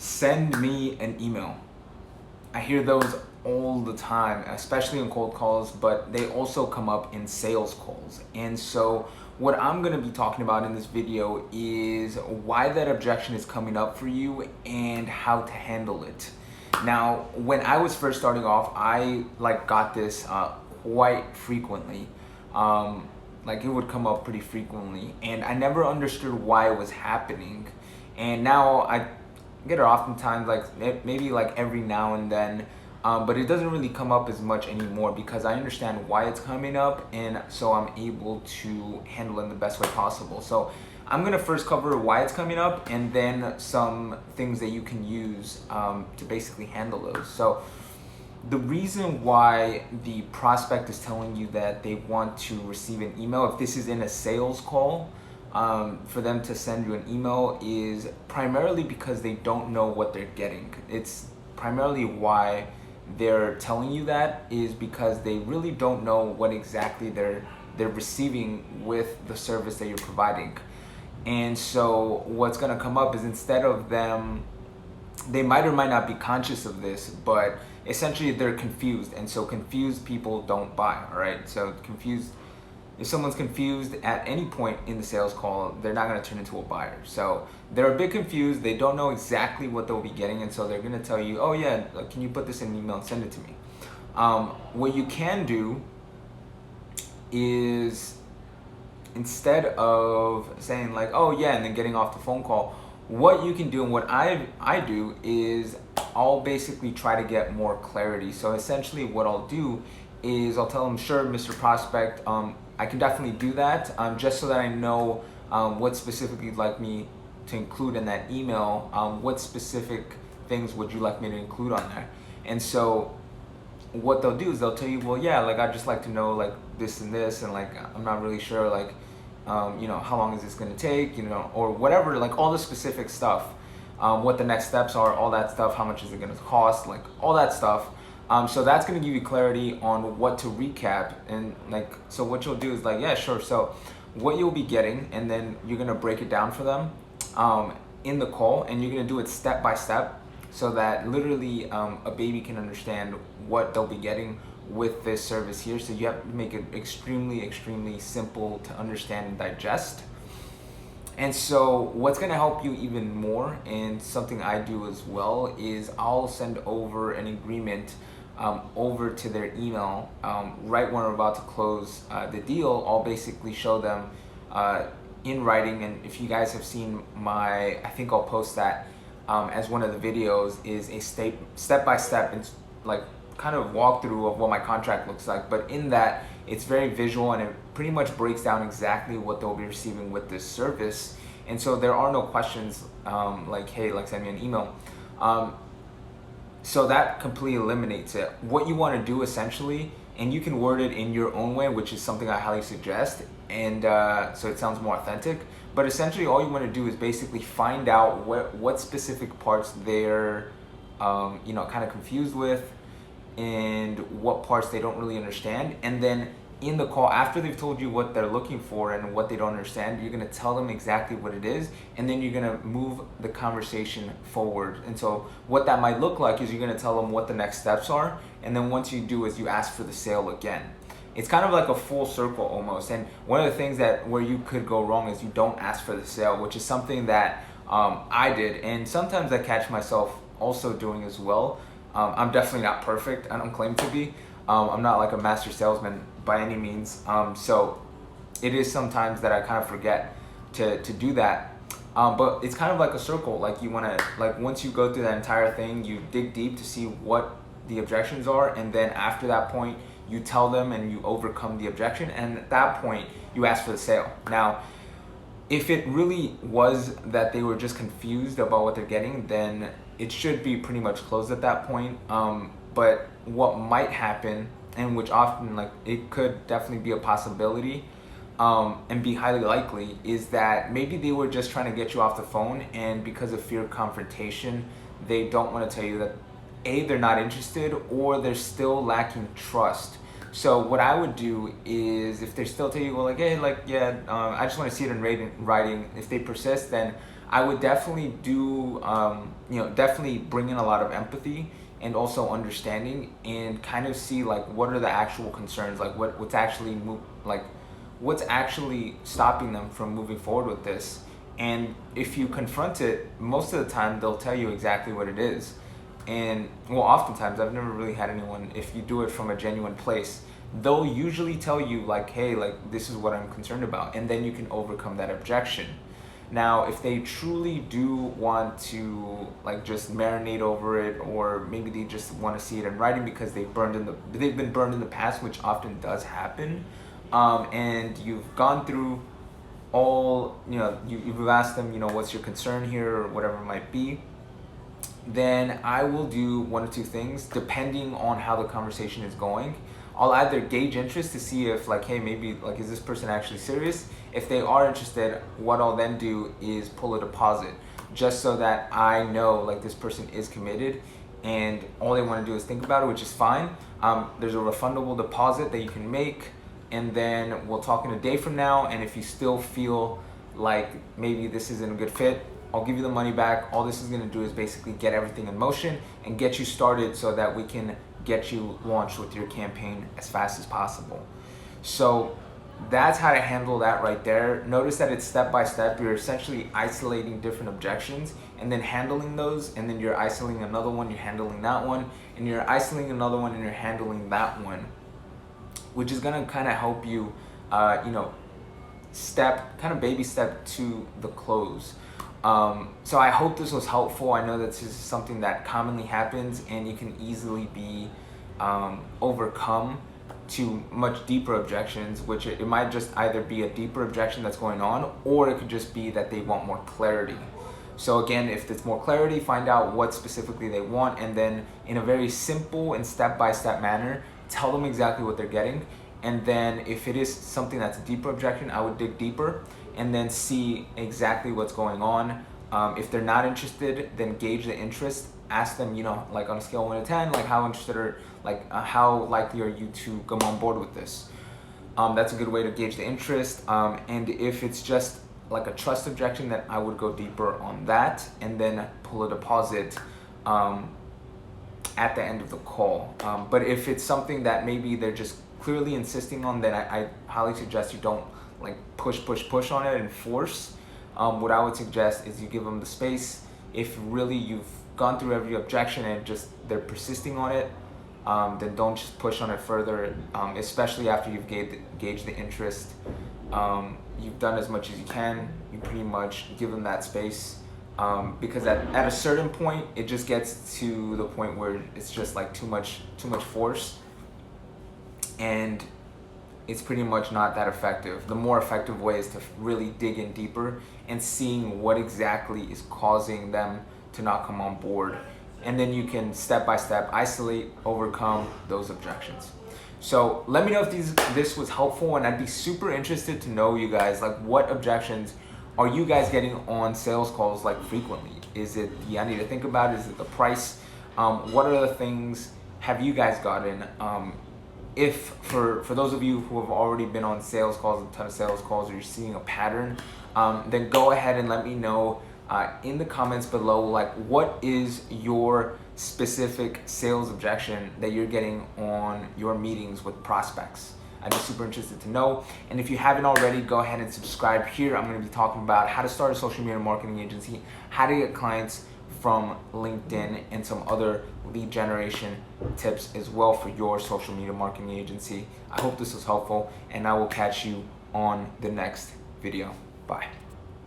Send me an email. I hear those all the time, especially in cold calls, but they also come up in sales calls. And so what I'm going to be talking about in this video is why that objection is coming up for you and how to handle it. Now, when I was first starting off, I got this quite frequently. It would come up pretty frequently, and I never understood why it was happening. And now I get it oftentimes, maybe every now and then, but it doesn't really come up as much anymore because I understand why it's coming up, and so I'm able to handle it in the best way possible. So I'm gonna first cover why it's coming up, and then some things that you can use to basically handle those. So the reason why the prospect is telling you that they want to receive an email, if this is in a sales call, for them to send you an email, is primarily because they don't know what they're getting. It's primarily why they're telling you that, is because they really don't know what exactly they're receiving with the service that you're providing. And so what's going to come up is, instead of them, they might or might not be conscious of this, but essentially they're confused, and so confused people don't buy. All right, so if someone's confused at any point in the sales call, they're not going to turn into a buyer. So they're a bit confused, they don't know exactly what they'll be getting, and so they're going to tell you, oh yeah, can you put this in an email and send it to me? What you can do is, instead of saying oh yeah, and then getting off the phone call, what you can do, and what I do, is I'll basically try to get more clarity. So essentially what I'll do is I'll tell them, sure, Mr. Prospect, I can definitely do that, just so that I know what specifically you'd like me to include in that email. What specific things would you like me to include on there? And so what they'll do is they'll tell you, well, yeah, I'd just like to know this and this, and I'm not really sure how long is this going to take, or whatever, all the specific stuff, what the next steps are, all that stuff, how much is it going to cost, all that stuff. So that's going to give you clarity on what to recap. And so what you'll do is yeah, sure. So what you'll be getting, and then you're going to break it down for them in the call, and you're going to do it step by step, so that literally a baby can understand what they'll be getting with this service here. So you have to make it extremely simple to understand and digest. And so what's going to help you even more, and something I do as well, is I'll send over an agreement over to their email right when we're about to close the deal. I'll basically show them in writing, and if you guys have seen I think I'll post that as one of the videos, is a step-by-step and kind of walkthrough of what my contract looks like. But in that, it's very visual, and it pretty much breaks down exactly what they'll be receiving with this service. And so there are no questions hey, send me an email. So that completely eliminates it. What you want to do essentially, and you can word it in your own way, which is something I highly suggest, and so it sounds more authentic, but essentially all you want to do is basically find out what specific parts they're kind of confused with, and what parts they don't really understand. And then in the call, after they've told you what they're looking for and what they don't understand, you're going to tell them exactly what it is, and then you're going to move the conversation forward. And so what that might look like is you're going to tell them what the next steps are, and then once you do is you ask for the sale again. It's kind of like a full circle almost. And one of the things where you could go wrong is you don't ask for the sale, which is something that I did, and sometimes I catch myself also doing as well. I'm definitely not perfect. I don't claim to be. I'm not a master salesman by any means. So it is sometimes that I kind of forget to do that. But it's kind of like a circle. You want to, once you go through that entire thing, you dig deep to see what the objections are. And then after that point, you tell them and you overcome the objection. And at that point, you ask for the sale. Now, if it really was that they were just confused about what they're getting, then it should be pretty much closed at that point. But what might happen, and which often it could definitely be a possibility, and be highly likely, is that maybe they were just trying to get you off the phone, and because of fear of confrontation, they don't want to tell you that A, they're not interested, or they're still lacking trust. So what I would do is, if they still tell you, well, hey, yeah, I just want to see it in writing. If they persist, then I would definitely do, definitely bring in a lot of empathy and also understanding, and kind of see like what are the actual concerns, like what's actually what's actually stopping them from moving forward with this. And if you confront it, most of the time they'll tell you exactly what it is. And well, oftentimes, I've never really had anyone, if you do it from a genuine place, they'll usually tell you like, hey, like this is what I'm concerned about, and then you can overcome that objection. Now, if they truly do want to like just marinate over it, or maybe they just want to see it in writing because they've been burned in the past, which often does happen, and you've gone through all, you've asked them, what's your concern here, or whatever it might be, then I will do one or two things depending on how the conversation is going. I'll either gauge interest to see if like, hey, maybe like, is this person actually serious? If they are interested, what I'll then do is pull a deposit, just so that I know like this person is committed and all they want to do is think about it, which is fine. There's a refundable deposit that you can make, and then we'll talk in a day from now, and if you still feel like maybe this isn't a good fit, I'll give you the money back. All this is going to do is basically get everything in motion and get you started so that we can get you launched with your campaign as fast as possible. So that's how to handle that right there. Notice that it's step by step. You're essentially isolating different objections and then handling those, and then you're isolating another one, you're handling that one, and you're isolating another one, and you're handling that one, which is going to kind of help you, baby step to the close. So I hope this was helpful. I know that this is something that commonly happens, and you can easily be overcome to much deeper objections, which it might just either be a deeper objection that's going on, or it could just be that they want more clarity. So again, if it's more clarity, find out what specifically they want, and then in a very simple and step-by-step manner, tell them exactly what they're getting. And then if it is something that's a deeper objection, I would dig deeper and then see exactly what's going on. If they're not interested, then gauge the interest. Ask them, like on a scale of 1 to 10, like how interested or how likely are you to come on board with this? That's a good way to gauge the interest. And if it's just like a trust objection, then I would go deeper on that and then pull a deposit at the end of the call. But if it's something that maybe they're just clearly insisting on, then I highly suggest you don't like push on it and force. What I would suggest is you give them the space. If really you've gone through every objection and just they're persisting on it, then don't just push on it further, especially after you've gauged the interest. You've done as much as you can. You pretty much give them that space, because at a certain point it just gets to the point where it's just like too much force, and it's pretty much not that effective. The more effective way is to really dig in deeper and seeing what exactly is causing them to not come on board. And then you can step by step isolate, overcome those objections. So let me know if this was helpful, and I'd be super interested to know, you guys, like what objections are you guys getting on sales calls like frequently? Is it I need to think about it? Is it the price? What other things have you guys gotten? If for those of you who have already been on sales calls, a ton of sales calls, or you're seeing a pattern, then go ahead and let me know in the comments below, like what is your specific sales objection that you're getting on your meetings with prospects. I'd be super interested to know. And if you haven't already, go ahead and subscribe. Here I'm going to be talking about how to start a social media marketing agency, how to get clients from LinkedIn, and some other lead generation tips as well for your social media marketing agency. I hope this was helpful, and I will catch you on the next video. Bye.